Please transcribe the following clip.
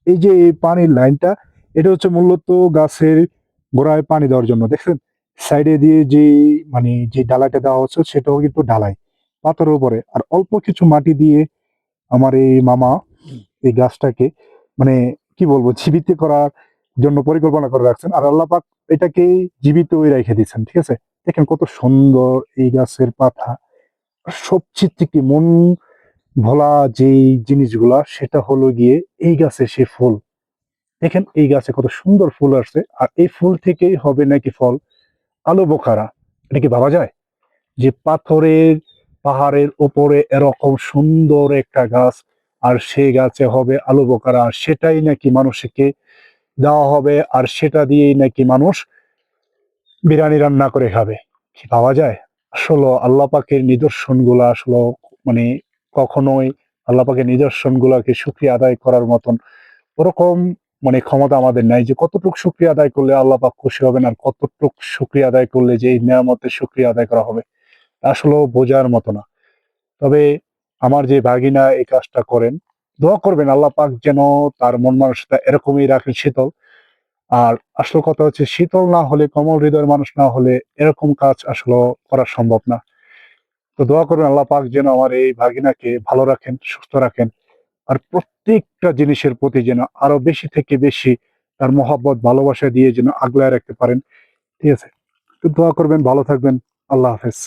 এই যে এই পানির লাইনটা, এটা হচ্ছে মূলত গাছের গোড়ায় পানি দেওয়ার জন্য। দেখছেন? সাইডে দিয়ে যে মানে যে ঢালাইটা দেওয়া হচ্ছে সেটাও কিন্তু ঢালাই, পাথরের উপরে। আর অল্প কিছু মাটি দিয়ে আমার এই মামা এই গাছটাকে মানে কি বলবো জীবিত করার জন্য পরিকল্পনা করে রাখছেন। আর আল্লাহ পাক এটাকে জীবিতই রেখে দিয়েছেন। ঠিক আছে? দেখেন কত সুন্দর এই গাছের পাতা। আর সবচেয়ে থেকে মন ভোলা যেই জিনিসগুলা সেটা হলো গিয়ে এই গাছের সে ফুল। দেখেন এই গাছে কত সুন্দর ফুল আসছে। আর এই ফুল থেকেই হবে নাকি ফল আলু বোখারা। এটা কি ভাবা যায়? যে পাথরের পাহাড়ের উপরে এরকম সুন্দর একটা গাছ, আর সেই গাছে হবে আলু বোখারা, আর সেটাই নাকি মানুষকে দেওয়া হবে, আর সেটা দিয়েই নাকি মানুষ বিরিয়ানি রান্না করে খাবে। কি পাওয়া যায়? আসলে আল্লাহ পাকের নিদর্শনগুলা আসলে মানে কখনোই আল্লাহ পাকের নিদর্শনগুলাকে শুকরিয়া আদায় করার মতন ওরকম মানে ক্ষমতা আমাদের নাই যে কতটুক শুকরিয়া আদায় করলে আল্লাহ পাক খুশি হবেন, আর কতটুক শুকরিয়া আদায় করলে যে এই নেয়ামতের শুকরিয়া আদায় করা হবে। আসলেও বোঝার মতো না। তবে আমার যে ভাগিনা এই কাজটা করেন, দোয়া করবেন আল্লাহ পাক যেন তার মন মানসিকতা এরকমই রাখেন শীতল। আর আসল কথা হচ্ছে শীতল না হলে, কোমল হৃদয়ের মানুষ না হলে এরকম কাজ আসলে করা সম্ভব না। তো দোয়া করবেন আল্লাহ পাক যেন আমার এই ভাগিনাকে ভালো রাখেন, সুস্থ রাখেন। আর প্রত্যেকটা জিনিসের প্রতি যেন আরো বেশি থেকে বেশি তার মহব্বত ভালোবাসা দিয়ে যেন আগলায় রাখতে পারেন। ঠিক আছে? তো দোয়া করবেন, ভালো থাকবেন। আল্লাহ হাফেজ।